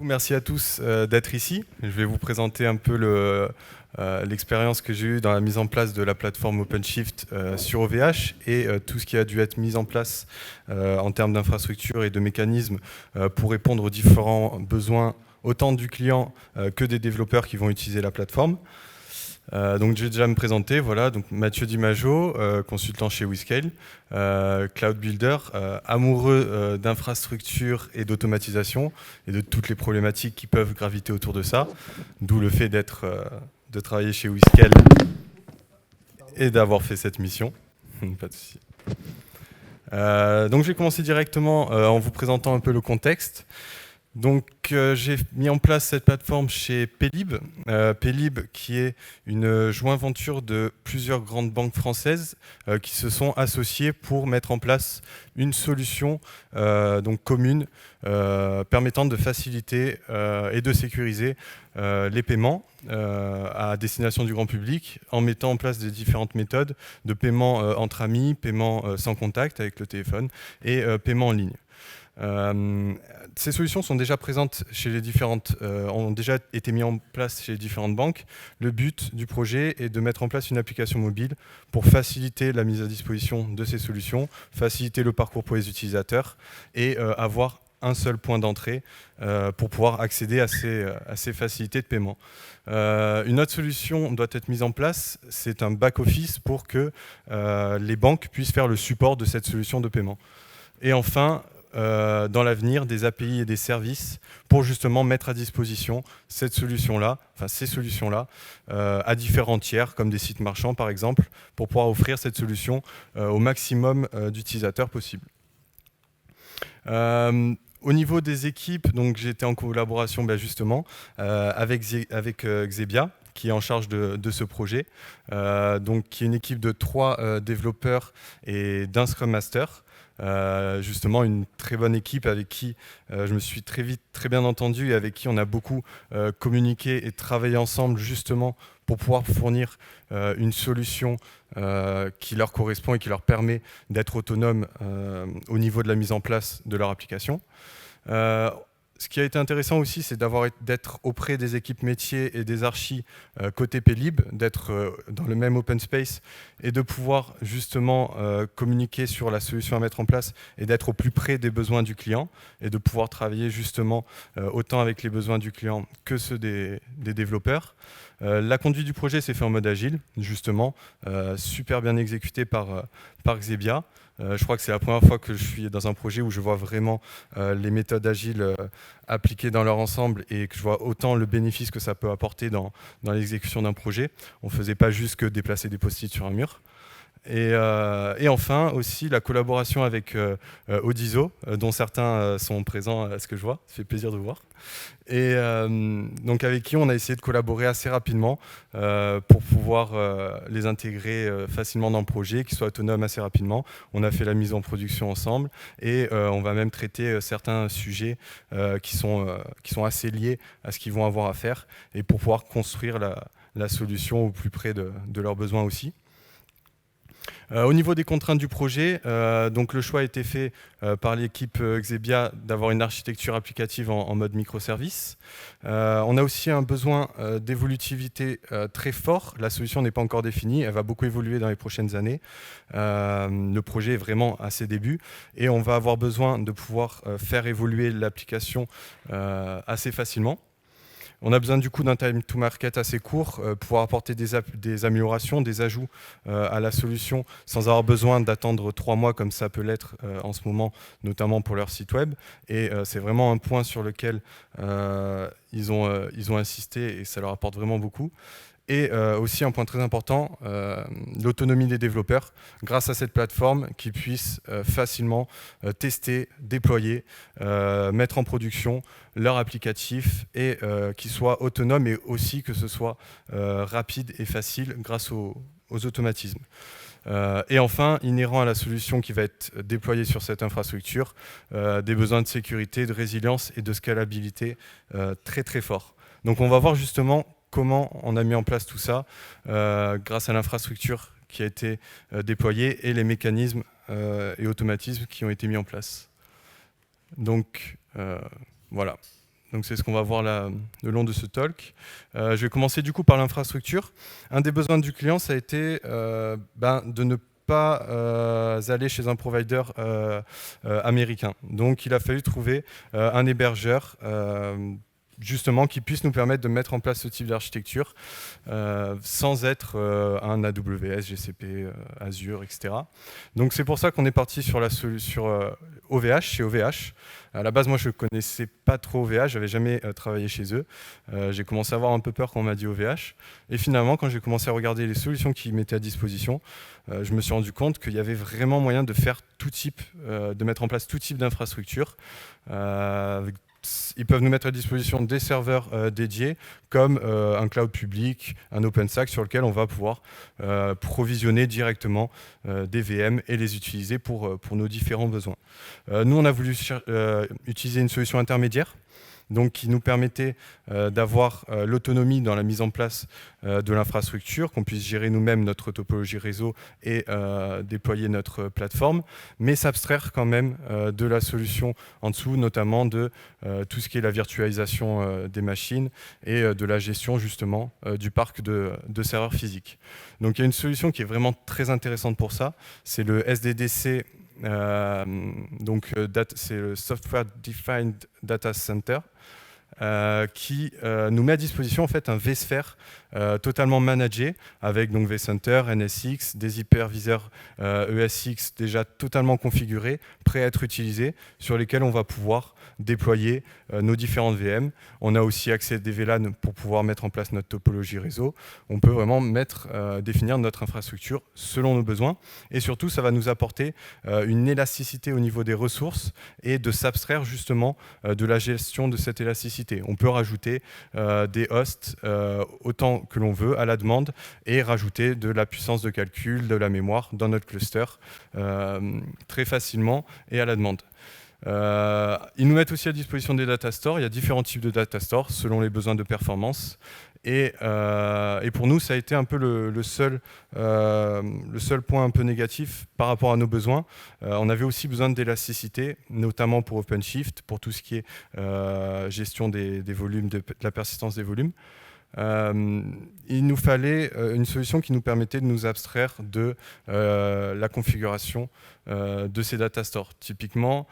Merci à tous d'être ici. Je vais vous présenter un peu l'expérience que j'ai eue dans la mise en place de la plateforme OpenShift sur OVH et tout ce qui a dû être mis en place en termes d'infrastructure et de mécanismes pour répondre aux différents besoins autant du client que des développeurs qui vont utiliser la plateforme. Donc je vais déjà me présenter, voilà, donc Mathieu Dimajo, consultant chez WeScale, cloud builder, amoureux d'infrastructures et d'automatisation et de toutes les problématiques qui peuvent graviter autour de ça, d'où le fait de travailler chez WeScale et d'avoir fait cette mission. Pas de souci. Donc je vais commencer directement en vous présentant un peu le contexte. Donc j'ai mis en place cette plateforme chez Paylib. Paylib qui est une joint venture de plusieurs grandes banques françaises qui se sont associées pour mettre en place une solution donc commune permettant de faciliter et de sécuriser les paiements à destination du grand public en mettant en place des différentes méthodes de paiement entre amis, paiement sans contact avec le téléphone et paiement en ligne. Ces solutions sont déjà présentes chez les ont déjà été mises en place chez les différentes banques. Le but du projet est de mettre en place une application mobile pour faciliter la mise à disposition de ces solutions, faciliter le parcours pour les utilisateurs et avoir un seul point d'entrée pour pouvoir accéder à ces facilités de paiement. Une autre solution doit être mise en place, c'est un back-office pour que les banques puissent faire le support de cette solution de paiement. Et enfin, dans l'avenir, des API et des services pour justement mettre à disposition cette solution-là, enfin ces solutions-là, à différents tiers, comme des sites marchands par exemple, pour pouvoir offrir cette solution au maximum d'utilisateurs possible. Au niveau des équipes, donc j'ai été en collaboration justement avec Xebia, qui est en charge de ce projet, donc qui est une équipe de 3 développeurs et d'un Scrum Master. Justement une très bonne équipe avec qui je me suis très vite très bien entendu et avec qui on a beaucoup communiqué et travaillé ensemble justement pour pouvoir fournir une solution qui leur correspond et qui leur permet d'être autonomes au niveau de la mise en place de leur application. Ce qui a été intéressant aussi, c'est d'être auprès des équipes métiers et des archis côté Paylib, d'être dans le même open space et de pouvoir justement communiquer sur la solution à mettre en place et d'être au plus près des besoins du client et de pouvoir travailler justement autant avec les besoins du client que ceux des développeurs. La conduite du projet s'est faite en mode agile, justement, super bien exécuté par Xebia. Je crois que c'est la première fois que je suis dans un projet où je vois vraiment les méthodes agiles appliquées dans leur ensemble et que je vois autant le bénéfice que ça peut apporter dans l'exécution d'un projet. On ne faisait pas juste que déplacer des post-it sur un mur. Et enfin aussi la collaboration avec Odizo, dont certains sont présents à ce que je vois, ça fait plaisir de vous voir. Et donc avec qui on a essayé de collaborer assez rapidement pour pouvoir les intégrer facilement dans le projet, qu'ils soient autonomes assez rapidement. On a fait la mise en production ensemble et on va même traiter certains sujets qui sont assez liés à ce qu'ils vont avoir à faire et pour pouvoir construire la solution au plus près de leurs besoins aussi. Au niveau des contraintes du projet, donc le choix a été fait par l'équipe Xebia d'avoir une architecture applicative en mode microservice. On a aussi un besoin d'évolutivité très fort. La solution n'est pas encore définie, elle va beaucoup évoluer dans les prochaines années. Le projet est vraiment à ses débuts et on va avoir besoin de pouvoir faire évoluer l'application assez facilement. On a besoin du coup d'un time to market assez court, pouvoir apporter des améliorations, des ajouts à la solution sans avoir besoin d'attendre 3 mois comme ça peut l'être en ce moment, notamment pour leur site web. Et c'est vraiment un point sur lequel ils ont insisté et ça leur apporte vraiment beaucoup. Et aussi un point très important, l'autonomie des développeurs grâce à cette plateforme qui puissent facilement tester, déployer, mettre en production leur applicatif et qu'ils soient autonomes et aussi que ce soit rapide et facile grâce aux automatismes. Et enfin, inhérent à la solution qui va être déployée sur cette infrastructure, des besoins de sécurité, de résilience et de scalabilité très très forts. Donc on va voir justement comment on a mis en place tout ça grâce à l'infrastructure qui a été déployée et les mécanismes et automatismes qui ont été mis en place. Donc voilà. Donc c'est ce qu'on va voir là le long de ce talk. Je vais commencer du coup par l'infrastructure. Un des besoins du client, ça a été de ne pas aller chez un provider américain. Donc il a fallu trouver un hébergeur justement qui puisse nous permettre de mettre en place ce type d'architecture sans être un AWS, GCP, Azure, etc. Donc c'est pour ça qu'on est parti sur OVH, chez OVH. À la base, moi, je ne connaissais pas trop OVH, je n'avais jamais travaillé chez eux. J'ai commencé à avoir un peu peur quand on m'a dit OVH. Et finalement, quand j'ai commencé à regarder les solutions qu'ils mettaient à disposition, je me suis rendu compte qu'il y avait vraiment moyen de faire tout type, de mettre en place tout type d'infrastructure. Ils peuvent nous mettre à disposition des serveurs dédiés, comme un cloud public, un OpenStack sur lequel on va pouvoir provisionner directement des VM et les utiliser pour nos différents besoins. Nous, on a voulu utiliser une solution intermédiaire, donc qui nous permettait d'avoir l'autonomie dans la mise en place de l'infrastructure, qu'on puisse gérer nous-mêmes notre topologie réseau et déployer notre plateforme, mais s'abstraire quand même de la solution en dessous, notamment de tout ce qui est la virtualisation des machines et de la gestion justement du parc de serveurs physiques. Donc il y a une solution qui est vraiment très intéressante pour ça, c'est le SDDC. C'est le Software Defined Data Center qui nous met à disposition en fait un vSphere totalement managé avec donc vCenter, NSX, des hyperviseurs ESX déjà totalement configurés, prêts à être utilisés, sur lesquels on va pouvoir déployer nos différentes VM. On a aussi accès à des VLAN pour pouvoir mettre en place notre topologie réseau. On peut vraiment définir notre infrastructure selon nos besoins. Et surtout, ça va nous apporter une élasticité au niveau des ressources et de s'abstraire justement de la gestion de cette élasticité. On peut rajouter des hosts autant que l'on veut à la demande et rajouter de la puissance de calcul, de la mémoire dans notre cluster très facilement et à la demande. Ils nous mettent aussi à disposition des data stores. Il y a différents types de data stores selon les besoins de performance. Et pour nous, ça a été un peu le seul point un peu négatif par rapport à nos besoins. On avait aussi besoin d'élasticité, notamment pour OpenShift, pour tout ce qui est gestion des volumes, de la persistance des volumes. Il nous fallait une solution qui nous permettait de nous abstraire de la configuration de ces data stores. Typiquement,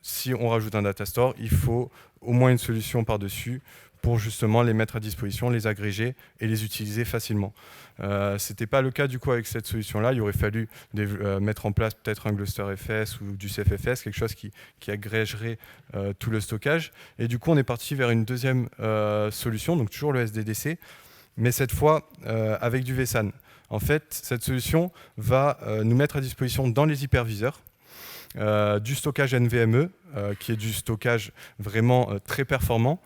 si on rajoute un data store, il faut au moins une solution par-dessus pour justement les mettre à disposition, les agréger et les utiliser facilement. Ce n'était pas le cas du coup avec cette solution-là. Il aurait fallu mettre en place peut-être un GlusterFS ou du CFFS, quelque chose qui agrégerait tout le stockage. Et du coup, on est parti vers une deuxième solution, donc toujours le SDDC, mais cette fois avec du vSAN. En fait, cette solution va nous mettre à disposition dans les hyperviseurs du stockage NVMe, qui est du stockage vraiment très performant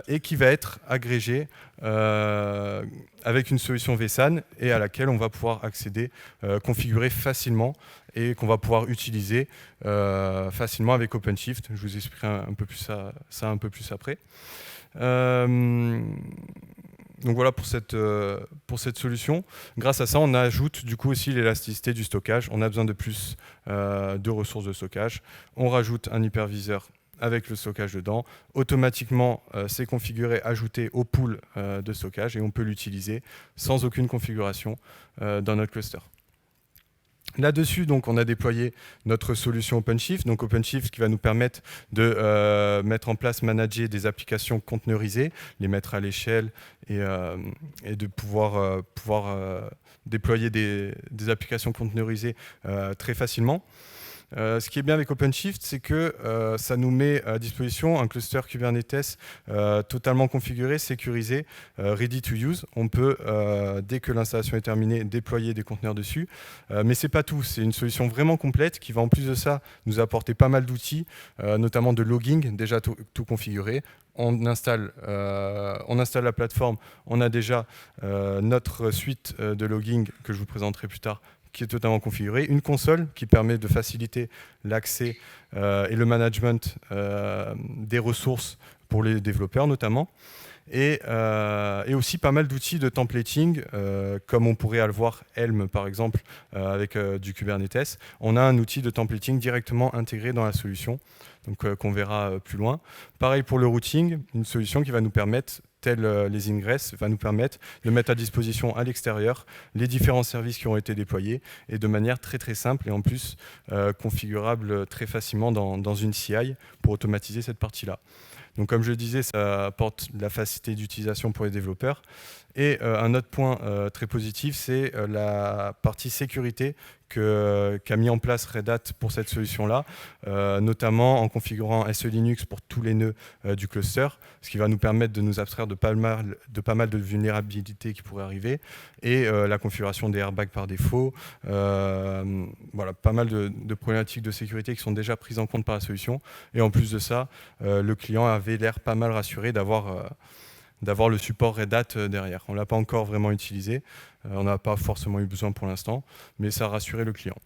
et qui va être agrégé avec une solution vSAN et à laquelle on va pouvoir accéder, configurer facilement et qu'on va pouvoir utiliser facilement avec OpenShift. Je vous expliquerai un peu plus ça un peu plus après. Donc voilà pour cette solution. Grâce à ça, on ajoute du coup aussi l'élasticité du stockage. On a besoin de plus de ressources de stockage. On rajoute un hyperviseur avec le stockage dedans. Automatiquement, c'est configuré, ajouté au pool de stockage et on peut l'utiliser sans aucune configuration dans notre cluster. Là-dessus, donc, on a déployé notre solution OpenShift. Donc OpenShift qui va nous permettre de mettre en place, manager des applications conteneurisées, les mettre à l'échelle et de pouvoir déployer des applications conteneurisées très facilement. Ce qui est bien avec OpenShift, c'est que ça nous met à disposition un cluster Kubernetes totalement configuré, sécurisé, ready to use. On peut, dès que l'installation est terminée, déployer des conteneurs dessus. Mais ce n'est pas tout. C'est une solution vraiment complète qui va en plus de ça nous apporter pas mal d'outils, notamment de logging, déjà tout configuré. On installe la plateforme, on a déjà notre suite de logging que je vous présenterai plus tard, qui est totalement configuré, une console qui permet de faciliter l'accès et le management des ressources pour les développeurs notamment. Et aussi pas mal d'outils de templating, comme on pourrait le voir Helm par exemple avec du Kubernetes. On a un outil de templating directement intégré dans la solution, donc qu'on verra plus loin. Pareil pour le routing, une solution qui va nous permettre, les ingress, va nous permettre de mettre à disposition à l'extérieur les différents services qui ont été déployés et de manière très très simple et en plus configurable très facilement dans une CI pour automatiser cette partie-là. Donc comme je le disais, ça apporte de la facilité d'utilisation pour les développeurs. Et un autre point très positif, c'est la partie sécurité qu'a mis en place Red Hat pour cette solution-là, notamment en configurant SE Linux pour tous les nœuds du cluster, ce qui va nous permettre de nous abstraire de pas mal de vulnérabilités qui pourraient arriver, et la configuration des airbags par défaut, voilà, pas mal de problématiques de sécurité qui sont déjà prises en compte par la solution. Et en plus de ça, le client avait l'air pas mal rassuré d'avoir le support Red Hat derrière. On ne l'a pas encore vraiment utilisé, on n'a pas forcément eu besoin pour l'instant, mais ça a rassuré le client.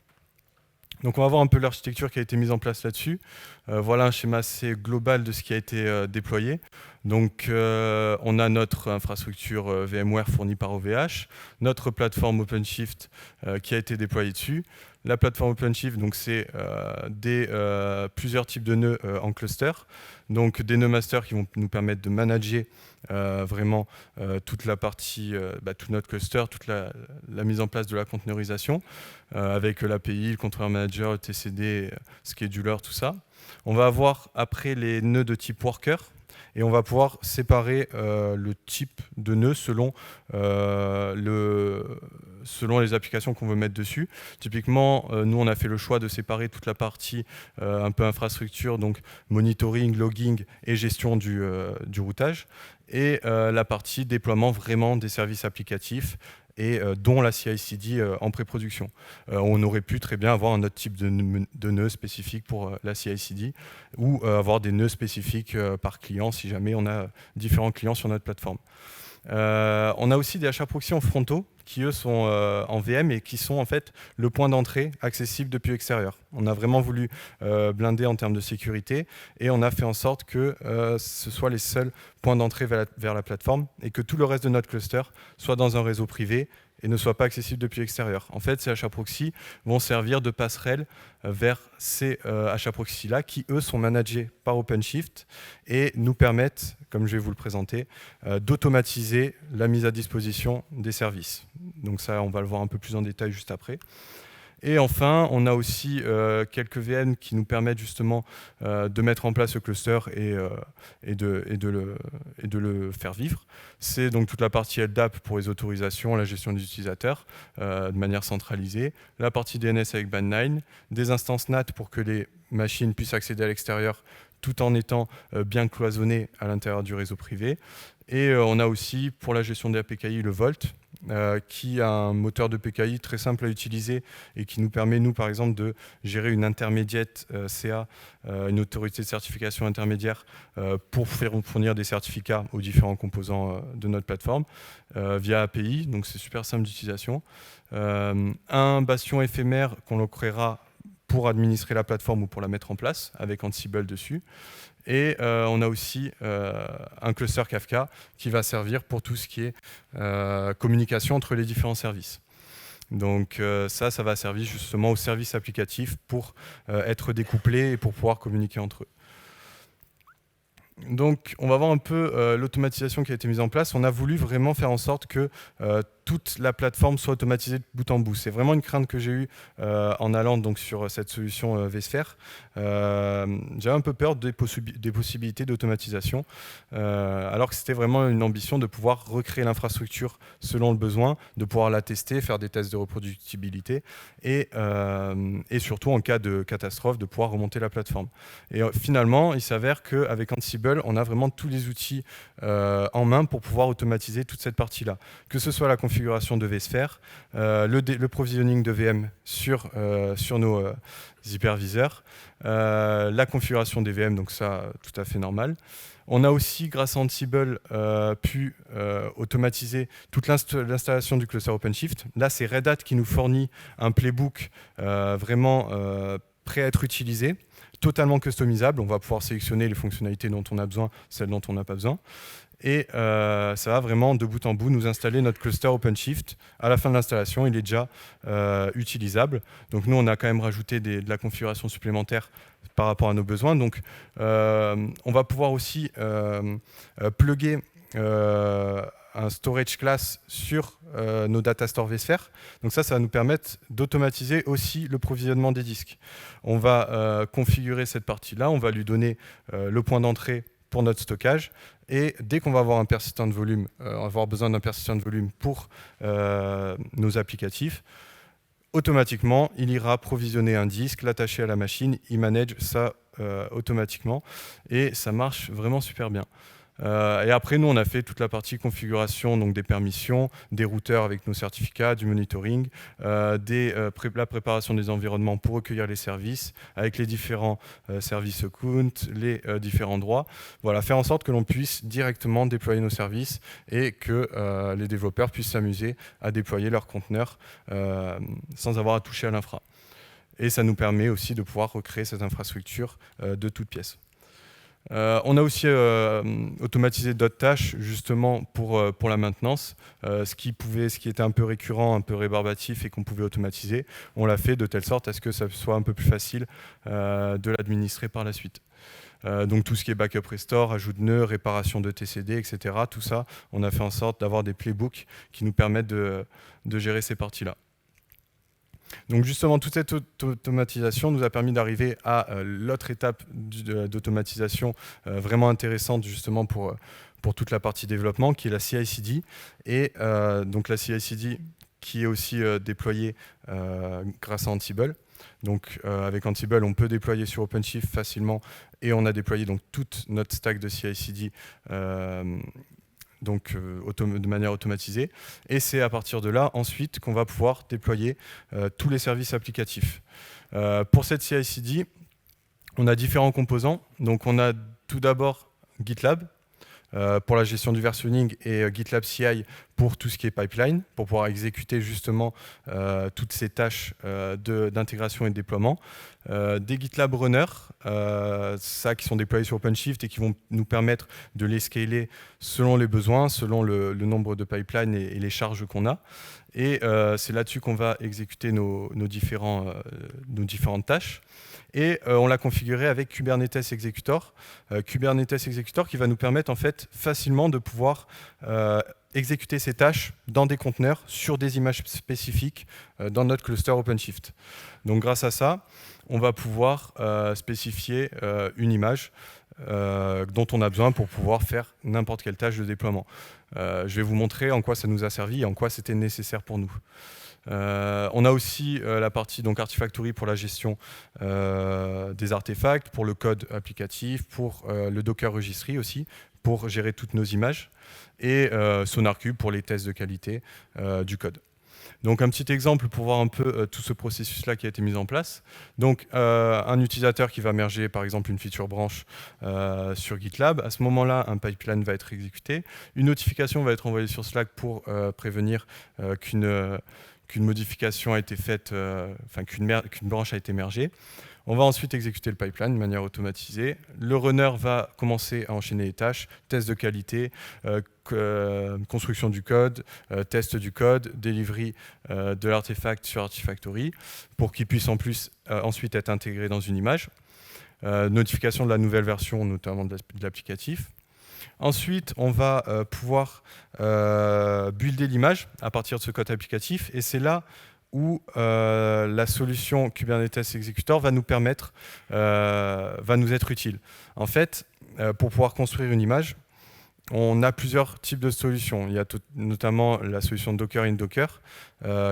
Donc on va voir un peu l'architecture qui a été mise en place là-dessus. Voilà un schéma assez global de ce qui a été déployé. Donc on a notre infrastructure VMware fournie par OVH, notre plateforme OpenShift qui a été déployée dessus. La plateforme OpenShift, donc c'est plusieurs types de nœuds en cluster. Donc des nœuds masters qui vont nous permettre de manager vraiment toute la partie, tout notre cluster, toute la mise en place de la conteneurisation avec l'API, le controller manager, le TCD, scheduler, tout ça. On va avoir après les nœuds de type worker et on va pouvoir séparer le type de nœud selon les applications qu'on veut mettre dessus. Typiquement, nous, on a fait le choix de séparer toute la partie un peu infrastructure, donc monitoring, logging et gestion du routage, et la partie déploiement vraiment des services applicatifs, et dont la CI/CD en pré-production. On aurait pu très bien avoir un autre type de nœud spécifique pour la CI/CD ou avoir des nœuds spécifiques par client si jamais on a différents clients sur notre plateforme. On a aussi des HAProxy en frontaux qui eux sont en VM et qui sont en fait le point d'entrée accessible depuis l'extérieur. On a vraiment voulu blinder en termes de sécurité et on a fait en sorte que ce soit les seuls points d'entrée vers la plateforme et que tout le reste de notre cluster soit dans un réseau privé et ne soit pas accessible depuis l'extérieur. En fait, ces HAProxy vont servir de passerelle vers ces HAProxy-là qui, eux, sont managés par OpenShift et nous permettent, comme je vais vous le présenter, d'automatiser la mise à disposition des services. Donc ça, on va le voir un peu plus en détail juste après. Et enfin, on a aussi quelques VM qui nous permettent justement de mettre en place ce cluster et de le faire vivre. C'est donc toute la partie LDAP pour les autorisations, la gestion des utilisateurs de manière centralisée, la partie DNS avec Band9, des instances NAT pour que les machines puissent accéder à l'extérieur tout en étant bien cloisonnées à l'intérieur du réseau privé. Et on a aussi pour la gestion des APKI le Volt, qui a un moteur de PKI très simple à utiliser et qui nous permet, nous, par exemple, de gérer une intermédiate CA, une autorité de certification intermédiaire, pour fournir des certificats aux différents composants de notre plateforme via API, donc c'est super simple d'utilisation. Un bastion éphémère qu'on créera pour administrer la plateforme ou pour la mettre en place, avec Ansible dessus. Et on a aussi un cluster Kafka qui va servir pour tout ce qui est communication entre les différents services. Donc ça va servir justement aux services applicatifs pour être découplés et pour pouvoir communiquer entre eux. Donc on va voir un peu l'automatisation qui a été mise en place. On a voulu vraiment faire en sorte que toute la plateforme soit automatisée de bout en bout. C'est vraiment une crainte que j'ai eue en allant donc, sur cette solution vSphere. J'avais un peu peur des possibilités d'automatisation, alors que c'était vraiment une ambition de pouvoir recréer l'infrastructure selon le besoin, de pouvoir la tester, faire des tests de reproductibilité et surtout en cas de catastrophe, de pouvoir remonter la plateforme. Et finalement, il s'avère qu'avec Ansible, on a vraiment tous les outils en main pour pouvoir automatiser toute cette partie-là. Que ce soit la configuration de vSphere, le provisioning de VM sur nos hyperviseurs, la configuration des VM, donc ça, tout à fait normal. On a aussi, grâce à Ansible, pu automatiser toute l'installation du cluster OpenShift. Là, c'est Red Hat qui nous fournit un playbook vraiment prêt à être utilisé. totalement customisable. On va pouvoir sélectionner les fonctionnalités dont on a besoin, celles dont on n'a pas besoin. Et ça va vraiment de bout en bout nous installer notre cluster OpenShift. À la fin de l'installation, il est déjà utilisable. Donc nous, on a quand même rajouté de la configuration supplémentaire par rapport à nos besoins. Donc on va pouvoir aussi plugger un storage class sur nos data store vSphere. Donc ça va nous permettre d'automatiser aussi le provisionnement des disques. On va configurer cette partie-là, on va lui donner le point d'entrée pour notre stockage. Et dès qu'on va avoir un persistant de volume, avoir besoin d'un persistant de volume pour nos applicatifs, automatiquement, il ira provisionner un disque, l'attacher à la machine, il manage ça automatiquement et ça marche vraiment super bien. Et après, nous, on a fait toute la partie configuration, donc des permissions, des routeurs avec nos certificats, du monitoring, la préparation des environnements pour recueillir les services, avec les différents services account, les différents droits. Voilà, faire en sorte que l'on puisse directement déployer nos services et que les développeurs puissent s'amuser à déployer leurs conteneurs sans avoir à toucher à l'infra. Et ça nous permet aussi de pouvoir recréer cette infrastructure de toutes pièces. On a aussi automatisé d'autres tâches justement pour la maintenance, ce qui était un peu récurrent, un peu rébarbatif et qu'on pouvait automatiser. On l'a fait de telle sorte à ce que ça soit un peu plus facile de l'administrer par la suite. Donc tout ce qui est backup restore, ajout de nœuds, réparation de TCD, etc. Tout ça, on a fait en sorte d'avoir des playbooks qui nous permettent de gérer ces parties-là. Donc justement, toute cette automatisation nous a permis d'arriver à l'autre étape d'automatisation vraiment intéressante justement pour toute la partie développement, qui est la CI/CD. Et donc la CI/CD qui est aussi déployée grâce à Ansible. Donc avec Ansible, on peut déployer sur OpenShift facilement et on a déployé donc toute notre stack de CI/CD donc de manière automatisée. Et c'est à partir de là, ensuite, qu'on va pouvoir déployer tous les services applicatifs. Pour cette CI/CD, on a différents composants. Donc on a tout d'abord GitLab pour la gestion du versionning et GitLab CI pour tout ce qui est pipeline, pour pouvoir exécuter justement toutes ces tâches d'intégration et de déploiement. Des GitLab runners, qui sont déployés sur OpenShift et qui vont nous permettre de les scaler selon les besoins, selon le nombre de pipelines et les charges qu'on a. Et c'est là-dessus qu'on va exécuter nos différentes tâches. Et on l'a configuré avec Kubernetes Executor. Kubernetes Executor qui va nous permettre en fait facilement de pouvoir exécuter ces tâches dans des conteneurs sur des images spécifiques dans notre cluster OpenShift. Donc grâce à ça, on va pouvoir spécifier une image dont on a besoin pour pouvoir faire n'importe quelle tâche de déploiement. Je vais vous montrer en quoi ça nous a servi et en quoi c'était nécessaire pour nous. On a aussi la partie donc Artifactory pour la gestion des artefacts, pour le code applicatif, pour le Docker Registry aussi, pour gérer toutes nos images, et SonarQube pour les tests de qualité du code. Donc un petit exemple pour voir un peu tout ce processus-là qui a été mis en place. Donc un utilisateur qui va merger par exemple une feature branch sur GitLab, à ce moment-là un pipeline va être exécuté, une notification va être envoyée sur Slack pour prévenir qu'une modification a été faite, qu'une branche a été mergée. On va ensuite exécuter le pipeline de manière automatisée. Le runner va commencer à enchaîner les tâches, tests de qualité, construction du code, test du code, delivery de l'artefact sur Artifactory pour qu'il puisse en plus ensuite être intégré dans une image. Notification de la nouvelle version, notamment de l'applicatif. Ensuite, on va pouvoir builder l'image à partir de ce code applicatif et c'est là où la solution Kubernetes Executor va nous permettre, va nous être utile. En fait, pour pouvoir construire une image, on a plusieurs types de solutions. Il y a notamment la solution Docker in Docker,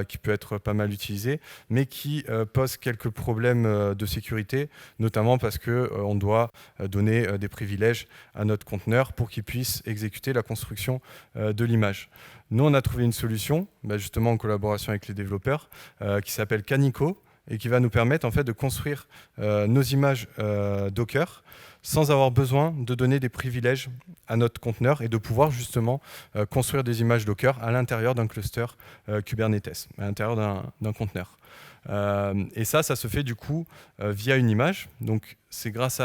qui peut être pas mal utilisée, mais qui pose quelques problèmes de sécurité, notamment parce qu'on doit donner des privilèges à notre conteneur pour qu'il puisse exécuter la construction de l'image. Nous, on a trouvé une solution, justement en collaboration avec les développeurs, qui s'appelle Canico, et qui va nous permettre en fait, de construire nos images Docker sans avoir besoin de donner des privilèges à notre conteneur et de pouvoir justement construire des images Docker à l'intérieur d'un cluster Kubernetes, à l'intérieur d'un conteneur. Et ça se fait du coup via une image. Donc c'est grâce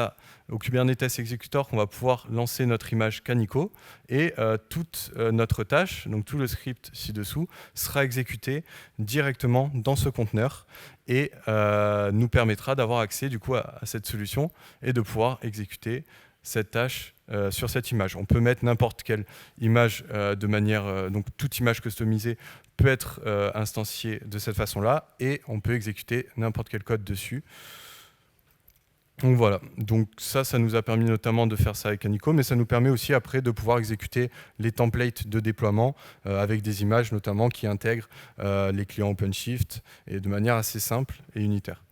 au Kubernetes Executor qu'on va pouvoir lancer notre image Canico et toute notre tâche, donc tout le script ci-dessous, sera exécuté directement dans ce conteneur et nous permettra d'avoir accès du coup à cette solution et de pouvoir exécuter cette tâche sur cette image. On peut mettre n'importe quelle image de manière, donc toute image customisée peut être instanciée de cette façon-là et on peut exécuter n'importe quel code dessus. Donc voilà, donc ça nous a permis notamment de faire ça avec Canico, mais ça nous permet aussi après de pouvoir exécuter les templates de déploiement avec des images notamment qui intègrent les clients OpenShift et de manière assez simple et unitaire.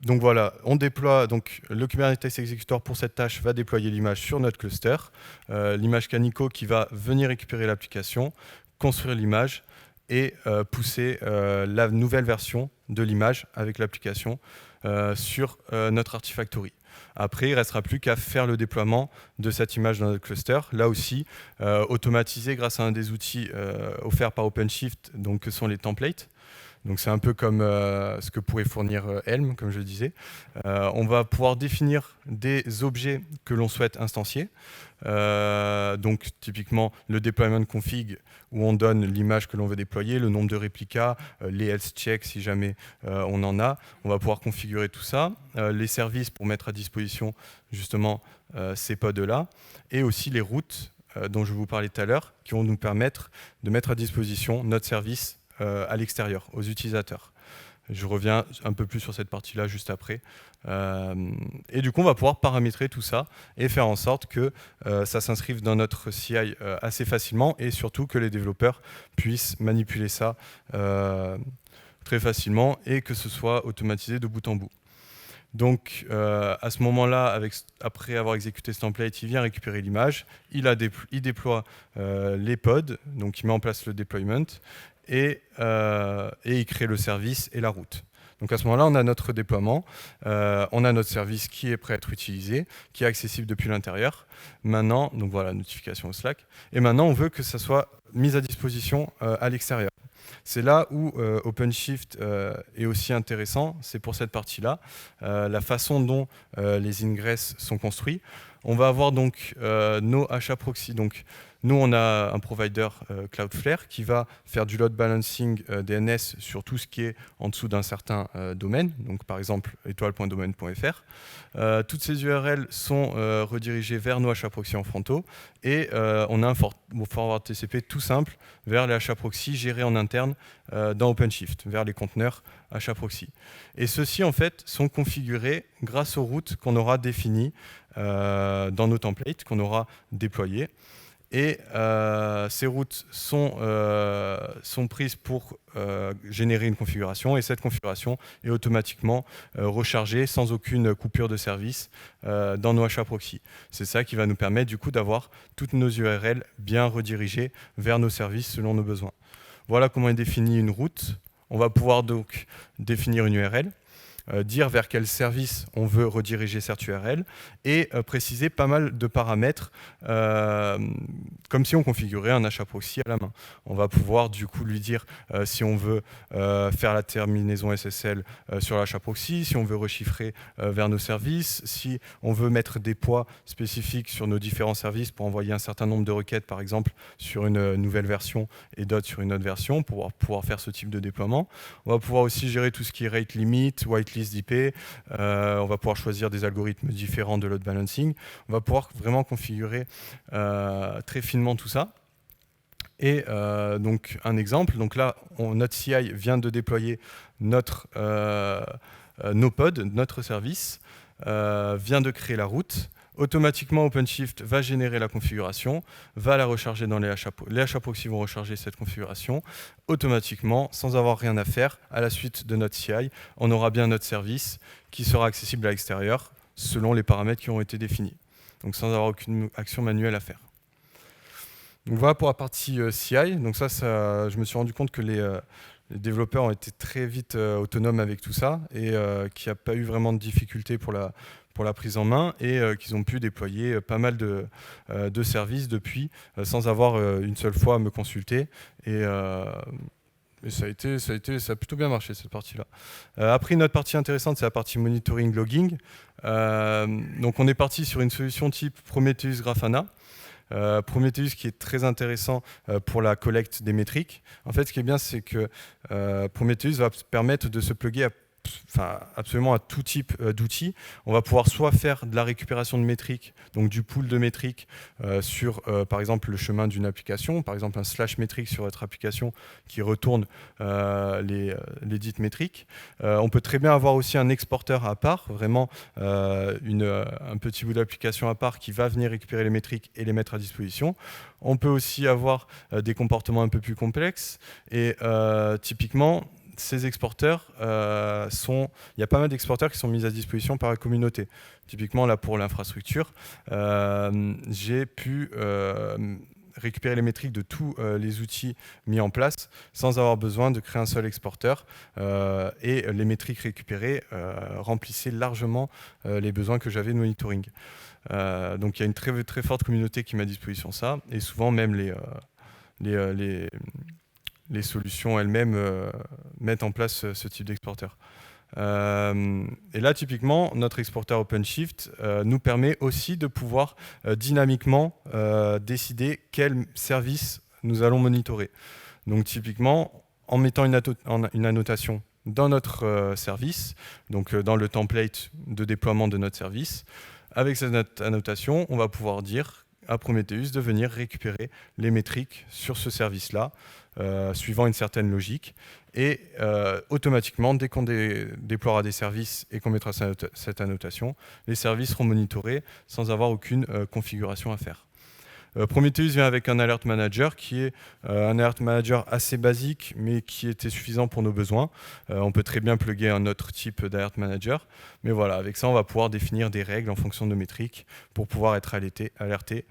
Donc voilà, on déploie donc le Kubernetes Executor pour cette tâche va déployer l'image sur notre cluster, l'image Canico qui va venir récupérer l'application, construire l'image et pousser la nouvelle version de l'image avec l'application sur notre Artifactory. Après, il ne restera plus qu'à faire le déploiement de cette image dans notre cluster. Là aussi, automatisé grâce à un des outils offerts par OpenShift, donc, que sont les templates. Donc c'est un peu comme ce que pourrait fournir Helm, comme je le disais. On va pouvoir définir des objets que l'on souhaite instancier. Donc typiquement le deployment config où on donne l'image que l'on veut déployer, le nombre de réplicas, les health checks si jamais on en a. On va pouvoir configurer tout ça, les services pour mettre à disposition justement ces pods-là, et aussi les routes dont je vous parlais tout à l'heure, qui vont nous permettre de mettre à disposition notre service à l'extérieur, aux utilisateurs. Je reviens un peu plus sur cette partie-là juste après. Et du coup, on va pouvoir paramétrer tout ça et faire en sorte que ça s'inscrive dans notre CI assez facilement et surtout que les développeurs puissent manipuler ça très facilement et que ce soit automatisé de bout en bout. Donc, à ce moment-là, après avoir exécuté ce template, il vient récupérer l'image, il déploie les pods, donc il met en place le deployment, et il crée le service et la route. Donc à ce moment-là, on a notre déploiement, on a notre service qui est prêt à être utilisé, qui est accessible depuis l'intérieur. Maintenant, donc voilà, notification au Slack. Et maintenant, on veut que ça soit mis à disposition à l'extérieur. C'est là où OpenShift est aussi intéressant, c'est pour cette partie-là, la façon dont les ingress sont construits. On va avoir donc nos achats proxy. Donc, nous, on a un provider Cloudflare qui va faire du load balancing DNS sur tout ce qui est en dessous d'un certain domaine, donc par exemple étoile.domaine.fr. Toutes ces URL sont redirigées vers nos achats proxy en fronto et on a un forward TCP tout simple vers les achats proxy gérés en interne dans OpenShift, vers les conteneurs achats proxy. Et ceux-ci, en fait, sont configurés grâce aux routes qu'on aura définies dans nos templates, qu'on aura déployées. Et ces routes sont prises pour générer une configuration et cette configuration est automatiquement rechargée sans aucune coupure de service dans nos achats proxy. C'est ça qui va nous permettre du coup d'avoir toutes nos URL bien redirigées vers nos services selon nos besoins. Voilà comment est définie une route. On va pouvoir donc définir une URL. Dire vers quel service on veut rediriger cette URL et préciser pas mal de paramètres comme si on configurait un achat proxy à la main. On va pouvoir du coup lui dire si on veut faire la terminaison SSL sur l'achat proxy, si on veut rechiffrer vers nos services, si on veut mettre des poids spécifiques sur nos différents services pour envoyer un certain nombre de requêtes par exemple sur une nouvelle version et d'autres sur une autre version pour pouvoir faire ce type de déploiement. On va pouvoir aussi gérer tout ce qui est rate limit, whitelist d'IP, on va pouvoir choisir des algorithmes différents de load balancing, on va pouvoir vraiment configurer très finement tout ça. Et donc un exemple, donc là notre CI vient de déployer nos pods, notre service, vient de créer la route. Automatiquement, OpenShift va générer la configuration, va la recharger dans les achats proxy vont recharger cette configuration. Automatiquement, sans avoir rien à faire, à la suite de notre CI, on aura bien notre service qui sera accessible à l'extérieur selon les paramètres qui ont été définis. Donc sans avoir aucune action manuelle à faire. Donc voilà pour la partie CI. Donc ça, je me suis rendu compte que les développeurs ont été très vite autonomes avec tout ça et qu'il n'y a pas eu vraiment de difficultés pour la prise en main et qu'ils ont pu déployer pas mal de services depuis sans avoir une seule fois à me consulter et Et ça a plutôt bien marché cette partie-là. Après, une autre partie intéressante, c'est la partie monitoring logging. Donc on est parti sur une solution type Prometheus Grafana. Prometheus qui est très intéressant pour la collecte des métriques. En fait, ce qui est bien, c'est que Prometheus va permettre de se plugger absolument à tout type d'outils. On va pouvoir soit faire de la récupération de métriques, donc du pool de métriques sur, par exemple, le chemin d'une application, par exemple un slash métrique sur votre application qui retourne les dites métriques. On peut très bien avoir aussi un exporteur à part, vraiment un petit bout d'application à part qui va venir récupérer les métriques et les mettre à disposition. On peut aussi avoir des comportements un peu plus complexes et typiquement, ces exporteurs il y a pas mal d'exporteurs qui sont mis à disposition par la communauté. Typiquement, là, pour l'infrastructure, j'ai pu récupérer les métriques de tous les outils mis en place sans avoir besoin de créer un seul exporteur. Et les métriques récupérées remplissaient largement les besoins que j'avais de monitoring. Donc, il y a une très, très forte communauté qui met à disposition ça. Et souvent, même les solutions elles-mêmes mettent en place ce type d'exporteur. Et là, typiquement, notre exporteur OpenShift nous permet aussi de pouvoir dynamiquement décider quel service nous allons monitorer. Donc, typiquement, en mettant une annotation dans notre service, donc dans le template de déploiement de notre service, avec cette annotation, on va pouvoir dire à Prometheus de venir récupérer les métriques sur ce service-là, suivant une certaine logique. Et automatiquement, dès qu'on déploiera des services et qu'on mettra cette annotation, les services seront monitorés sans avoir aucune configuration à faire. Prometheus vient avec un Alert Manager qui est un Alert Manager assez basique, mais qui était suffisant pour nos besoins. On peut très bien plugger un autre type d'Alert Manager. Mais voilà, avec ça, on va pouvoir définir des règles en fonction de nos métriques pour pouvoir être alerté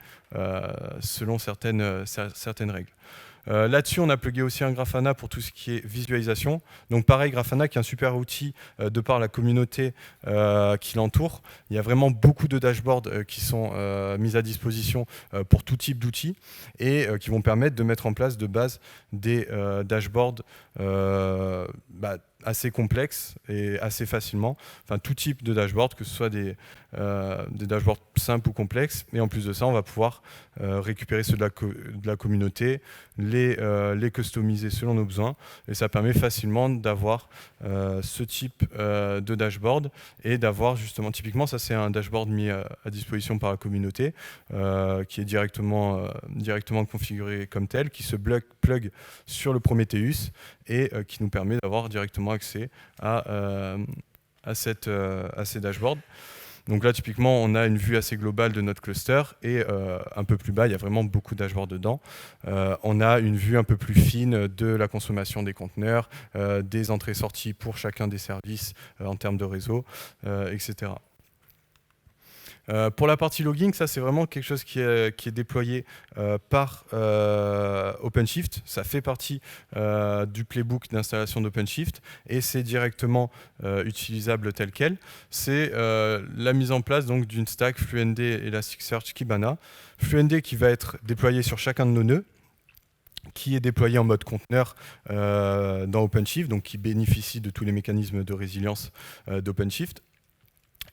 selon certaines règles. Là-dessus, on a plugué aussi un Grafana pour tout ce qui est visualisation. Donc pareil, Grafana qui est un super outil de par la communauté qui l'entoure. Il y a vraiment beaucoup de dashboards qui sont mis à disposition pour tout type d'outils et qui vont permettre de mettre en place de base des dashboards assez complexes et assez facilement. Enfin, tout type de dashboard, que ce soit des dashboards simples ou complexes. Et en plus de ça, on va pouvoir récupérer ceux de la communauté, les customiser selon nos besoins. Et ça permet facilement d'avoir ce type de dashboard et d'avoir justement, typiquement, ça c'est un dashboard mis à disposition par la communauté qui est directement configuré comme tel, qui se plug sur le Prometheus et qui nous permet d'avoir directement accès à ces dashboards. Donc là, typiquement, on a une vue assez globale de notre cluster et un peu plus bas, il y a vraiment beaucoup de dashboards dedans. On a une vue un peu plus fine de la consommation des conteneurs, des entrées-sorties pour chacun des services en termes de réseau, etc. Pour la partie logging, ça c'est vraiment quelque chose qui est déployé par OpenShift. Ça fait partie du playbook d'installation d'OpenShift et c'est directement utilisable tel quel. C'est la mise en place donc d'une stack FluentD, Elasticsearch, Kibana. FluentD qui va être déployé sur chacun de nos nœuds, qui est déployé en mode conteneur dans OpenShift, donc qui bénéficie de tous les mécanismes de résilience d'OpenShift.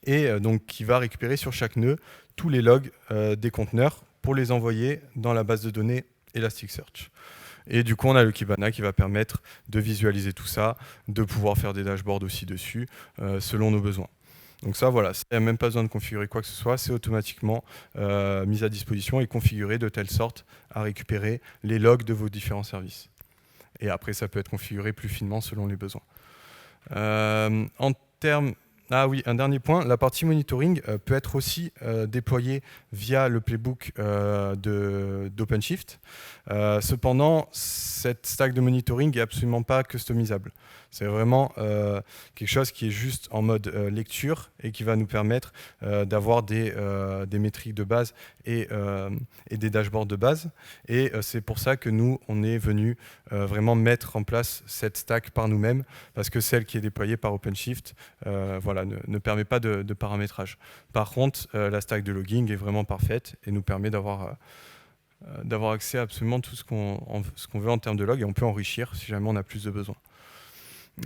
Et donc qui va récupérer sur chaque nœud tous les logs des conteneurs pour les envoyer dans la base de données Elasticsearch. Et du coup, on a le Kibana qui va permettre de visualiser tout ça, de pouvoir faire des dashboards aussi dessus, selon nos besoins. Donc ça, voilà, il n'y a même pas besoin de configurer quoi que ce soit, c'est automatiquement mis à disposition et configuré de telle sorte à récupérer les logs de vos différents services. Et après, ça peut être configuré plus finement selon les besoins. En termes... Ah oui, un dernier point, la partie monitoring peut être aussi déployée via le playbook d'OpenShift. Cependant, cette stack de monitoring n'est absolument pas customisable. C'est vraiment quelque chose qui est juste en mode lecture et qui va nous permettre d'avoir des métriques de base et des dashboards de base. Et c'est pour ça que nous, on est venu vraiment mettre en place cette stack par nous-mêmes, parce que celle qui est déployée par OpenShift voilà, ne permet pas de paramétrage. Par contre, la stack de logging est vraiment parfaite et nous permet d'avoir d'avoir accès à absolument tout ce qu'on veut en termes de log, et on peut enrichir si jamais on a plus de besoins.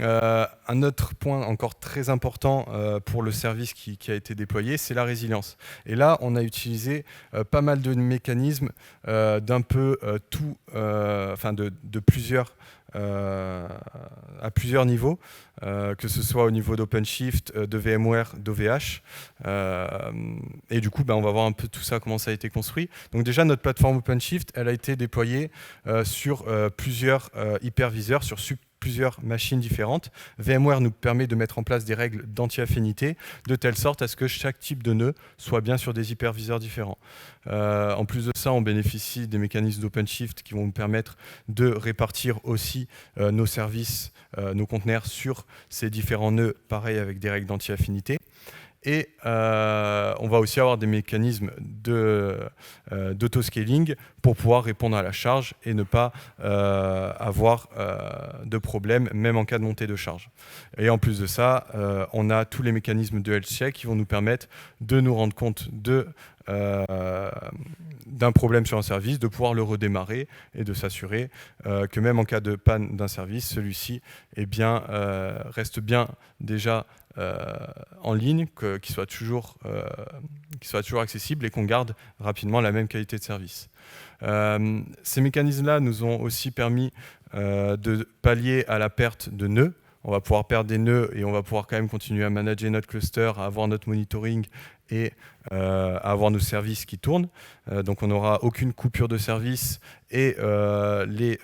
Un autre point encore très important pour le service qui a été déployé, c'est la résilience. Et là, on a utilisé pas mal de mécanismes d'un peu tout, enfin de plusieurs à plusieurs niveaux, que ce soit au niveau d'OpenShift, de VMware, d'OVH. Et du coup, on va voir un peu tout ça, comment ça a été construit. Donc déjà, notre plateforme OpenShift, elle a été déployée sur plusieurs hyperviseurs, sur plusieurs machines différentes. VMware nous permet de mettre en place des règles d'anti-affinité de telle sorte à ce que chaque type de nœud soit bien sur des hyperviseurs différents. En plus de ça, on bénéficie des mécanismes d'OpenShift qui vont nous permettre de répartir aussi nos services, nos conteneurs sur ces différents nœuds, pareil avec des règles d'anti-affinité. Et on va aussi avoir des mécanismes d'auto-scaling pour pouvoir répondre à la charge et ne pas avoir de problème, même en cas de montée de charge. Et en plus de ça, on a tous les mécanismes de health check qui vont nous permettre de nous rendre compte d'un problème sur un service, de pouvoir le redémarrer et de s'assurer que même en cas de panne d'un service, celui-ci reste bien déjà en ligne, qu'il soit toujours accessible et qu'on garde rapidement la même qualité de service. Ces mécanismes-là nous ont aussi permis de pallier à la perte de nœuds. On va pouvoir perdre des nœuds et on va pouvoir quand même continuer à manager notre cluster, à avoir notre monitoring et à avoir nos services qui tournent. Donc on n'aura aucune coupure de service et les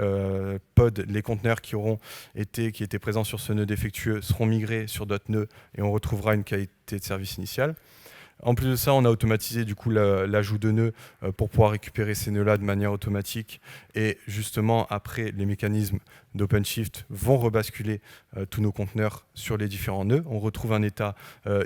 pods, les conteneurs qui étaient présents sur ce nœud défectueux seront migrés sur d'autres nœuds et on retrouvera une qualité de service initiale. En plus de ça, on a automatisé du coup l'ajout de nœuds pour pouvoir récupérer ces nœuds-là de manière automatique. Et justement, après, les mécanismes d'OpenShift vont rebasculer tous nos conteneurs sur les différents nœuds. On retrouve un état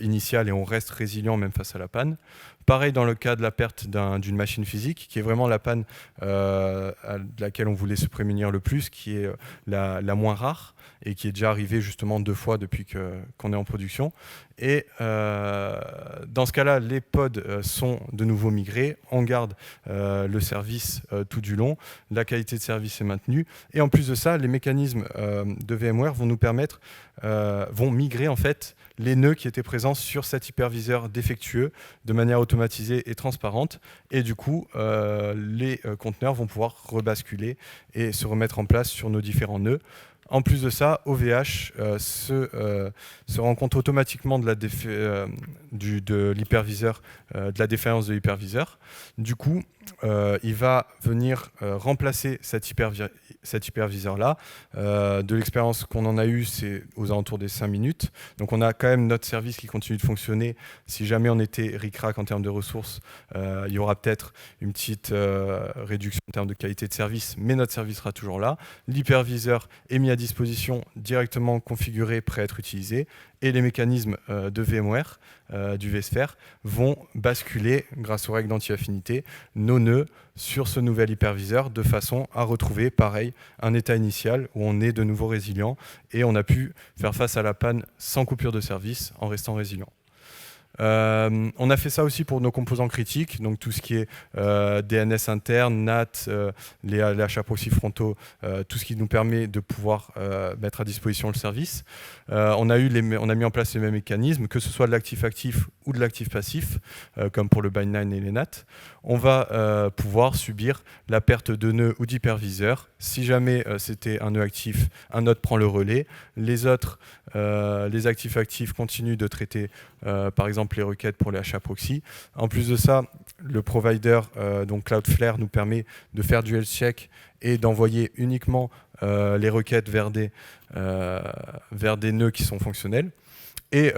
initial et on reste résilient même face à la panne. Pareil dans le cas de la perte d'une machine physique, qui est vraiment la panne à laquelle on voulait se prémunir le plus, qui est la moins rare et qui est déjà arrivée justement 2 fois depuis qu'on est en production. Et dans ce cas-là, les pods sont de nouveau migrés, on garde le service tout du long, la qualité de service est maintenue. Et en plus de ça, les mécanismes de VMware vont nous permettre, vont migrer en fait les nœuds qui étaient présents sur cet hyperviseur défectueux de manière automatisée et transparente. Et du coup, les conteneurs vont pouvoir rebasculer et se remettre en place sur nos différents nœuds. En plus de ça, OVH se rend compte automatiquement de l'hyperviseur, de la défaillance de l'hyperviseur. Du coup, il va venir remplacer cet hyperviseur-là. De l'expérience qu'on en a eue, c'est aux alentours des 5 minutes. Donc on a quand même notre service qui continue de fonctionner. Si jamais on était ric-rac en termes de ressources, il y aura peut-être une petite réduction en termes de qualité de service, mais notre service sera toujours là. L'hyperviseur est mis à disposition, directement configuré, prêt à être utilisé. Et les mécanismes de VMware, du vSphere, vont basculer, grâce aux règles d'anti-affinité, nos nœuds sur ce nouvel hyperviseur de façon à retrouver, pareil, un état initial où on est de nouveau résilient et on a pu faire face à la panne sans coupure de service en restant résilient. On a fait ça aussi pour nos composants critiques, donc tout ce qui est DNS interne, NAT, les achats proxy frontaux, tout ce qui nous permet de pouvoir mettre à disposition le service. On a mis en place les mêmes mécanismes, que ce soit de l'actif actif ou de l'actif passif, comme pour le Bind9 et les NAT. On va pouvoir subir la perte de nœuds ou d'hyperviseurs. Si jamais c'était un nœud actif, un autre prend le relais. Les autres, les actifs continuent de traiter par exemple les requêtes pour les achats proxy. En plus de ça, le provider, donc Cloudflare, nous permet de faire du health check et d'envoyer uniquement les requêtes vers des nœuds qui sont fonctionnels. Et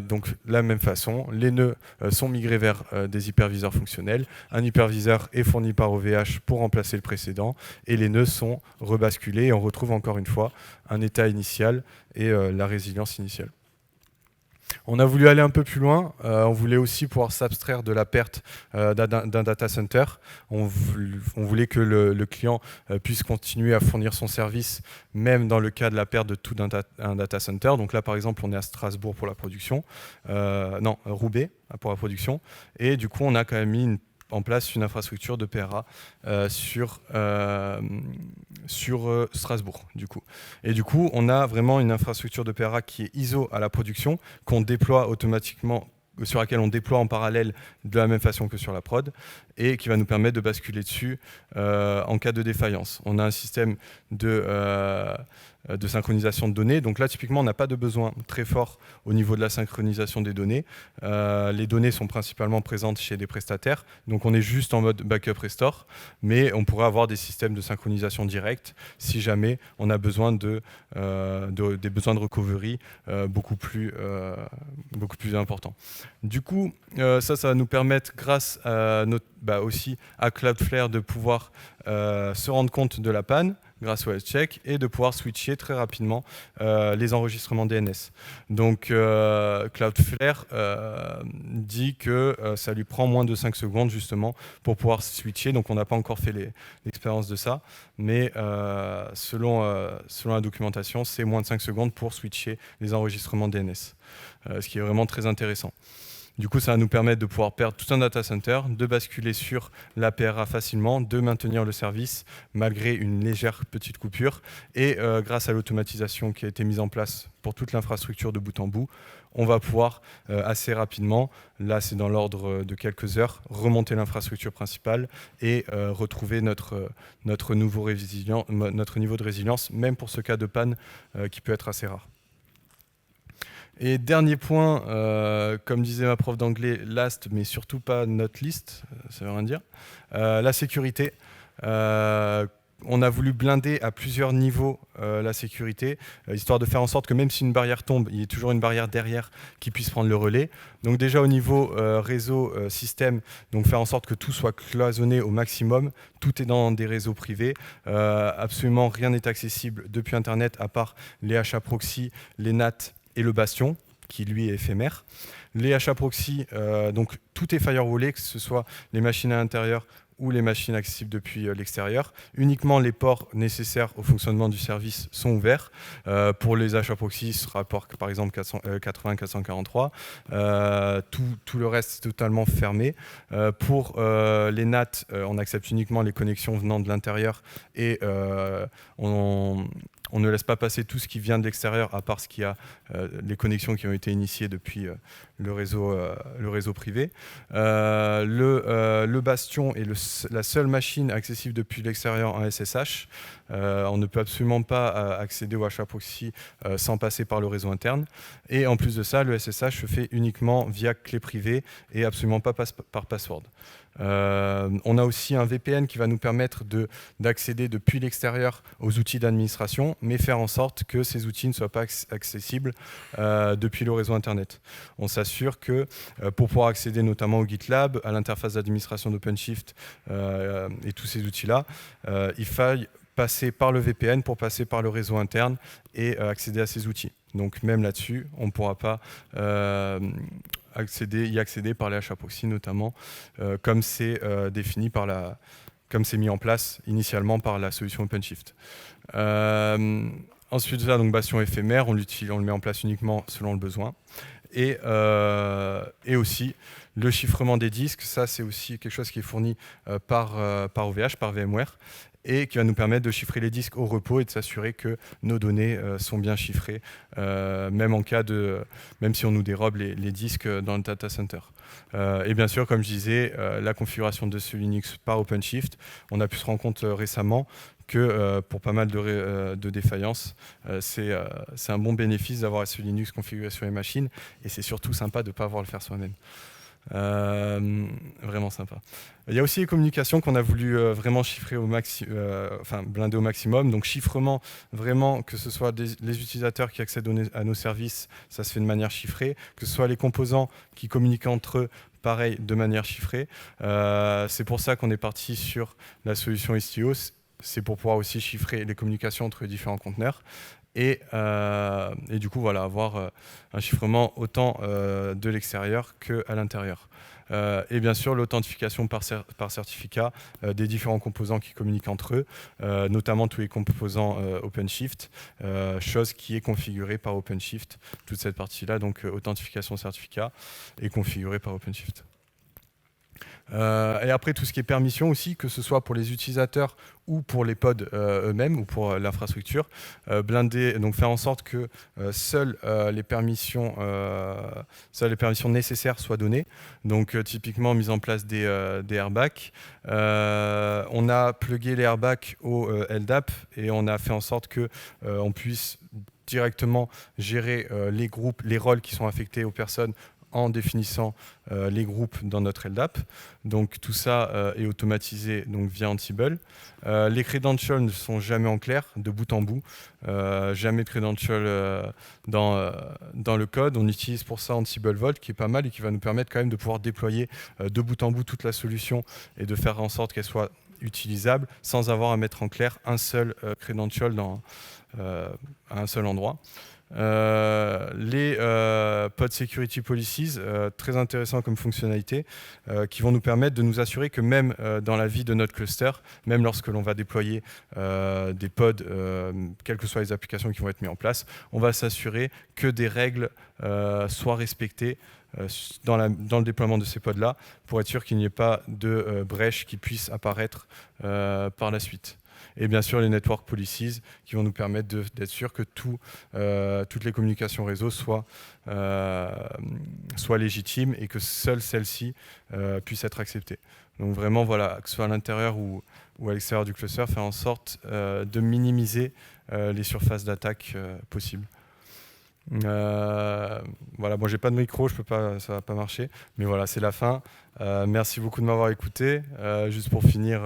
donc, de la même façon, les nœuds sont migrés vers des hyperviseurs fonctionnels. Un hyperviseur est fourni par OVH pour remplacer le précédent et les nœuds sont rebasculés et on retrouve encore une fois un état initial et la résilience initiale. On a voulu aller un peu plus loin, on voulait aussi pouvoir s'abstraire de la perte d'un data center. On voulait que le client puisse continuer à fournir son service, même dans le cas de la perte de tout un data center. Donc là, par exemple, on est à Strasbourg pour la production, non, Roubaix pour la production. Et du coup, on a quand même mis une en place une infrastructure de PRA sur Strasbourg, du coup. Et du coup, on a vraiment une infrastructure de PRA qui est ISO à la production, qu'on déploie automatiquement, sur laquelle on déploie en parallèle de la même façon que sur la prod, et qui va nous permettre de basculer dessus en cas de défaillance. On a un système de synchronisation de données. Donc là, typiquement, on n'a pas de besoin très fort au niveau de la synchronisation des données. Les données sont principalement présentes chez des prestataires, donc on est juste en mode backup restore, mais on pourrait avoir des systèmes de synchronisation directe si jamais on a besoin des besoins de recovery beaucoup plus importants. Du coup, ça va nous permettre, grâce à aussi à Cloudflare, de pouvoir se rendre compte de la panne grâce au health check et de pouvoir switcher très rapidement les enregistrements DNS. Donc Cloudflare dit que ça lui prend moins de 5 secondes justement pour pouvoir switcher. Donc on n'a pas encore fait l'expérience de ça, mais selon la documentation, c'est moins de 5 secondes pour switcher les enregistrements DNS, ce qui est vraiment très intéressant. Du coup, ça va nous permettre de pouvoir perdre tout un data center, de basculer sur la PRA facilement, de maintenir le service malgré une légère petite coupure. Et grâce à l'automatisation qui a été mise en place pour toute l'infrastructure de bout en bout, on va pouvoir assez rapidement, là c'est dans l'ordre de quelques heures, remonter l'infrastructure principale et retrouver notre niveau de résilience, même pour ce cas de panne qui peut être assez rare. Et dernier point, comme disait ma prof d'anglais, last, mais surtout pas not least, ça veut rien dire, la sécurité. On a voulu blinder à plusieurs niveaux la sécurité, histoire de faire en sorte que même si une barrière tombe, il y ait toujours une barrière derrière qui puisse prendre le relais. Donc déjà au niveau réseau, système, donc faire en sorte que tout soit cloisonné au maximum. Tout est dans des réseaux privés. Absolument rien n'est accessible depuis Internet à part les HA proxy, les NAT et le bastion, qui lui est éphémère. Les HA proxy, donc tout est firewallé, que ce soit les machines à l'intérieur ou les machines accessibles depuis l'extérieur. Uniquement les ports nécessaires au fonctionnement du service sont ouverts. Pour les HA proxy, ce sera port par exemple 80-443. Tout le reste est totalement fermé. Pour les NAT, on accepte uniquement les connexions venant de l'intérieur et on ne laisse pas passer tout ce qui vient de l'extérieur, à part les connexions qui ont été initiées depuis le réseau privé. Le bastion est la seule machine accessible depuis l'extérieur en SSH. On ne peut absolument pas accéder au HA proxy sans passer par le réseau interne. Et en plus de ça, le SSH se fait uniquement via clé privée et absolument pas par password. On a aussi un VPN qui va nous permettre d'accéder depuis l'extérieur aux outils d'administration, mais faire en sorte que ces outils ne soient pas accessibles depuis le réseau Internet. On s'assure que pour pouvoir accéder notamment au GitLab, à l'interface d'administration d'OpenShift et tous ces outils-là, il faille passer par le VPN pour passer par le réseau interne et accéder à ces outils. Donc même là-dessus, on ne pourra pas y accéder par les HA proxy notamment, comme c'est défini comme c'est mis en place initialement par la solution OpenShift. Ensuite de ça, donc bastion éphémère, on le met en place uniquement selon le besoin. Et aussi le chiffrement des disques, ça c'est aussi quelque chose qui est fourni par OVH, par VMware, et qui va nous permettre de chiffrer les disques au repos et de s'assurer que nos données sont bien chiffrées, même si on nous dérobe les disques dans le data center. Et bien sûr, comme je disais, la configuration de ce Linux par OpenShift, on a pu se rendre compte récemment que pour pas mal de défaillances, c'est un bon bénéfice d'avoir ce Linux configuré sur les machines, et c'est surtout sympa de ne pas avoir à le faire soi-même. Vraiment sympa. Il y a aussi les communications qu'on a voulu vraiment chiffrer blinder au maximum. Donc chiffrement, vraiment, que ce soit les utilisateurs qui accèdent à nos services, ça se fait de manière chiffrée. Que ce soit les composants qui communiquent entre eux, pareil, de manière chiffrée. C'est pour ça qu'on est parti sur la solution Istio. C'est pour pouvoir aussi chiffrer les communications entre les différents conteneurs. Et du coup, voilà, avoir un chiffrement autant de l'extérieur qu'à l'intérieur. Et bien sûr, l'authentification par certificat des différents composants qui communiquent entre eux, notamment tous les composants OpenShift, chose qui est configurée par OpenShift. Toute cette partie-là, donc authentification certificat, est configurée par OpenShift. Et après, tout ce qui est permission aussi, que ce soit pour les utilisateurs ou pour les pods eux-mêmes ou pour l'infrastructure, blinder, donc faire en sorte que seules les permissions nécessaires soient données. Donc typiquement, mise en place des airbags. On a plugué les airbags au LDAP et on a fait en sorte que on puisse directement gérer les groupes, les rôles qui sont affectés aux personnes en définissant les groupes dans notre LDAP. Donc tout ça est automatisé donc, via Ansible. Les credentials ne sont jamais en clair, de bout en bout. Jamais de credentials dans le code. On utilise pour ça Ansible Vault, qui est pas mal et qui va nous permettre quand même de pouvoir déployer de bout en bout toute la solution et de faire en sorte qu'elle soit utilisable sans avoir à mettre en clair un seul credential à un seul endroit. Les pod security policies, très intéressant comme fonctionnalité, qui vont nous permettre de nous assurer que même dans la vie de notre cluster, même lorsque l'on va déployer des pods, quelles que soient les applications qui vont être mises en place, on va s'assurer que des règles soient respectées dans le déploiement de ces pods-là, pour être sûr qu'il n'y ait pas de brèche qui puisse apparaître par la suite. Et bien sûr les network policies qui vont nous permettre d'être sûr que toutes les communications réseau soient légitimes et que seules celles-ci puissent être acceptées. Donc vraiment, voilà, que ce soit à l'intérieur ou à l'extérieur du cluster, faire en sorte de minimiser les surfaces d'attaque possibles. Voilà, bon, j'ai pas de micro, ça va pas marcher, mais voilà, c'est la fin. Merci beaucoup de m'avoir écouté. Juste pour finir,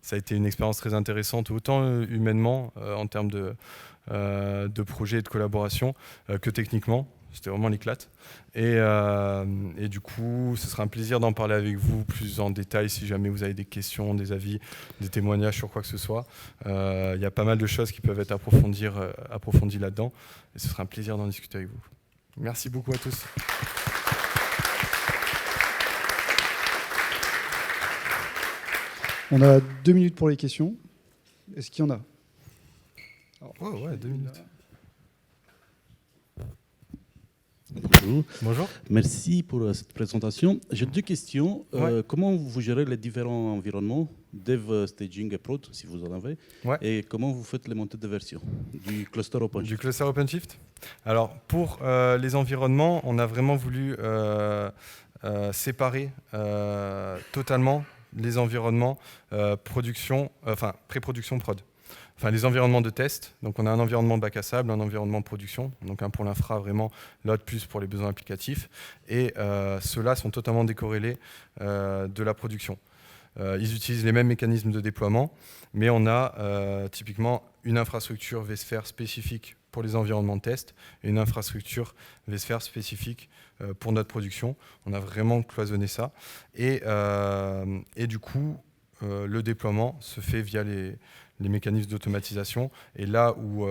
ça a été une expérience très intéressante, autant humainement en termes de projet et de collaboration que techniquement. C'était vraiment l'éclate. Et du coup, ce sera un plaisir d'en parler avec vous plus en détail si jamais vous avez des questions, des avis, des témoignages sur quoi que ce soit. Il y a pas mal de choses qui peuvent être approfondies là-dedans. Et ce sera un plaisir d'en discuter avec vous. Merci beaucoup à tous. On a 2 minutes pour les questions. Est-ce qu'il y en a? Oh ouais, 2 minutes. Bonjour. Bonjour. Merci pour cette présentation. J'ai 2 questions. Ouais. Comment vous gérez les différents environnements, Dev, Staging et Prod, si vous en avez, ouais. Et comment vous faites les montées de version du cluster OpenShift? Du cluster OpenShift. Alors, pour les environnements, on a vraiment voulu séparer totalement les environnements pré-production prod. Enfin, les environnements de test. Donc, on a un environnement bac à sable, un environnement production. Donc, un pour l'infra, vraiment, l'autre plus pour les besoins applicatifs. Et ceux-là sont totalement décorrélés de la production. Ils utilisent les mêmes mécanismes de déploiement, mais on a typiquement une infrastructure vSphere spécifique pour les environnements de test et une infrastructure vSphere spécifique pour notre production. On a vraiment cloisonné ça. Et du coup, le déploiement se fait via les mécanismes d'automatisation. Et là où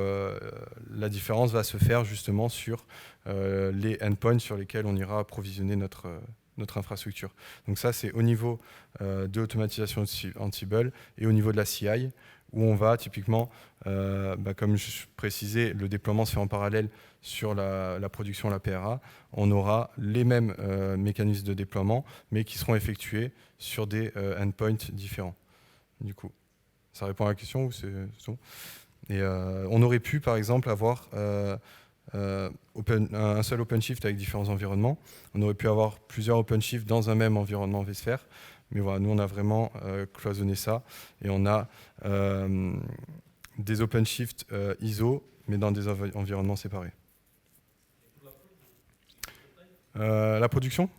la différence va se faire justement sur les endpoints sur lesquels on ira approvisionner notre infrastructure. Donc ça, c'est au niveau de l'automatisation Ansible et au niveau de la CI, où on va typiquement, comme je précisais, le déploiement se fait en parallèle sur la production, la PRA. On aura les mêmes mécanismes de déploiement, mais qui seront effectués sur des endpoints différents. Du coup, ça répond à la question ou c'est tout? Et on aurait pu, par exemple, avoir un seul OpenShift avec différents environnements. On aurait pu avoir plusieurs OpenShift dans un même environnement vSphere. Mais voilà, nous, on a vraiment cloisonné ça. Et on a des OpenShift ISO, mais dans des environnements séparés. La production?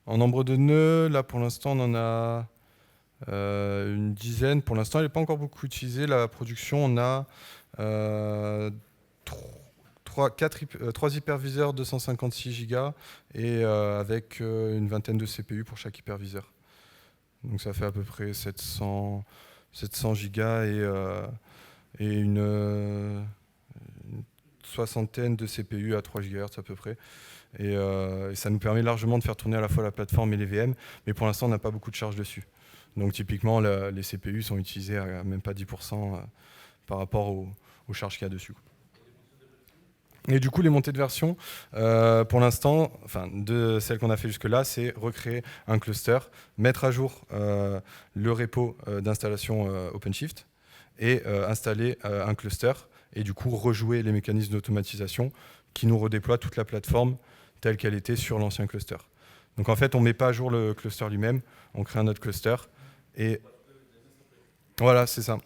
En nombre de nœuds, là, pour l'instant, on en a une dizaine. Pour l'instant, elle n'est pas encore beaucoup utilisée. La production, on a 3 hyperviseurs 256 Go et avec une vingtaine de CPU pour chaque hyperviseur. Donc ça fait à peu près 700 Go et une soixantaine de CPU à 3 GHz à peu près. Et ça nous permet largement de faire tourner à la fois la plateforme et les VM, mais pour l'instant on n'a pas beaucoup de charge dessus. Donc typiquement les CPU sont utilisés à même pas 10% par rapport aux charges qu'il y a dessus. Et du coup, les montées de version, pour l'instant, enfin, de celles qu'on a fait jusque-là, c'est recréer un cluster, mettre à jour le repo d'installation OpenShift et installer un cluster et du coup rejouer les mécanismes d'automatisation qui nous redéploient toute la plateforme telle qu'elle était sur l'ancien cluster. Donc en fait, on ne met pas à jour le cluster lui-même, on crée un autre cluster et voilà, c'est ça.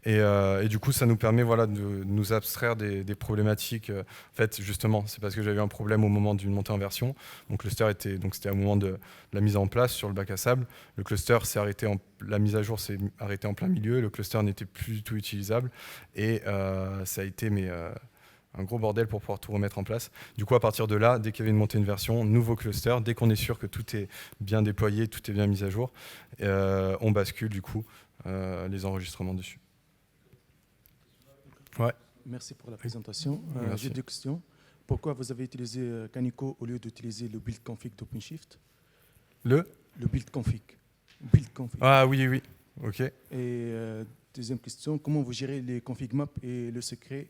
Et du coup, ça nous permet voilà, de nous abstraire des problématiques. En fait, justement, c'est parce que j'avais eu un problème au moment d'une montée en version. Mon cluster était, donc c'était au moment de la mise en place sur le bac à sable. Le cluster s'est arrêté, la mise à jour s'est arrêtée en plein milieu. Le cluster n'était plus du tout utilisable. Et ça a été un gros bordel pour pouvoir tout remettre en place. Du coup, à partir de là, dès qu'il y avait une montée de version, nouveau cluster, dès qu'on est sûr que tout est bien déployé, tout est bien mis à jour, on bascule du coup les enregistrements dessus. Ouais. Merci pour la présentation. Merci. J'ai deux questions. Pourquoi vous avez utilisé Canico au lieu d'utiliser le build config d'OpenShift? Le build config. Ah oui, oui. OK. Et deuxième question, comment vous gérez les config maps et le secret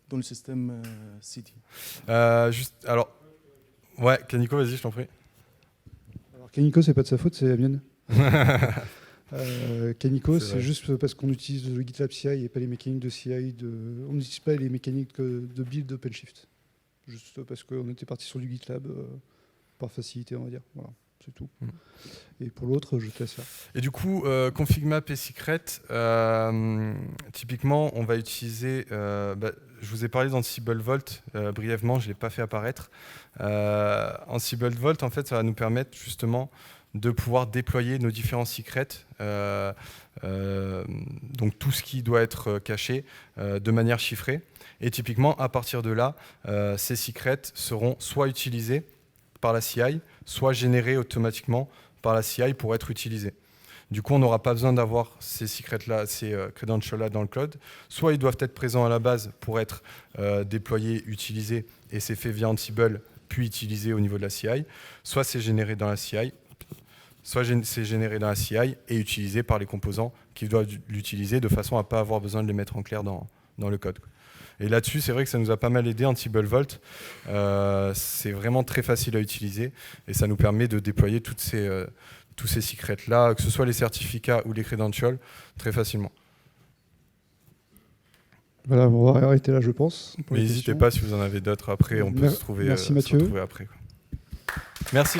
dans le système CD? Alors, ouais, Canico, vas-y, je t'en prie. Alors, Canico, c'est pas de sa faute, c'est la mienne. Canico, c'est juste parce qu'on utilise le GitLab CI et pas les mécaniques de CI. On n'utilise pas les mécaniques de build d'OpenShift. Juste parce qu'on était parti sur du GitLab par facilité, on va dire. Voilà, c'est tout. Et pour l'autre, je te laisse faire. Et du coup, config map et secret, typiquement, on va utiliser... je vous ai parlé d'Ansible Vault brièvement, je ne l'ai pas fait apparaître. Ansible Vault, en fait, ça va nous permettre justement de pouvoir déployer nos différents secrets, donc tout ce qui doit être caché de manière chiffrée. Et typiquement, à partir de là, ces secrets seront soit utilisés par la CI, soit générés automatiquement par la CI pour être utilisés. Du coup, on n'aura pas besoin d'avoir ces secrets-là, ces credentials-là dans le code. Soit ils doivent être présents à la base pour être déployés, utilisés, et c'est fait via Ansible, puis utilisé au niveau de la CI. Soit c'est généré dans la CI, soit c'est généré dans la CI et utilisé par les composants qui doivent l'utiliser de façon à ne pas avoir besoin de les mettre en clair dans le code. Et là-dessus, c'est vrai que ça nous a pas mal aidé, Ansible Vault. C'est vraiment très facile à utiliser et ça nous permet de déployer tous ces secrets-là, que ce soit les certificats ou les credentials, très facilement. Voilà, on va arrêter là, je pense. Mais n'hésitez pas si vous en avez d'autres après, on peut se trouver, merci Mathieu. se retrouver après. Merci.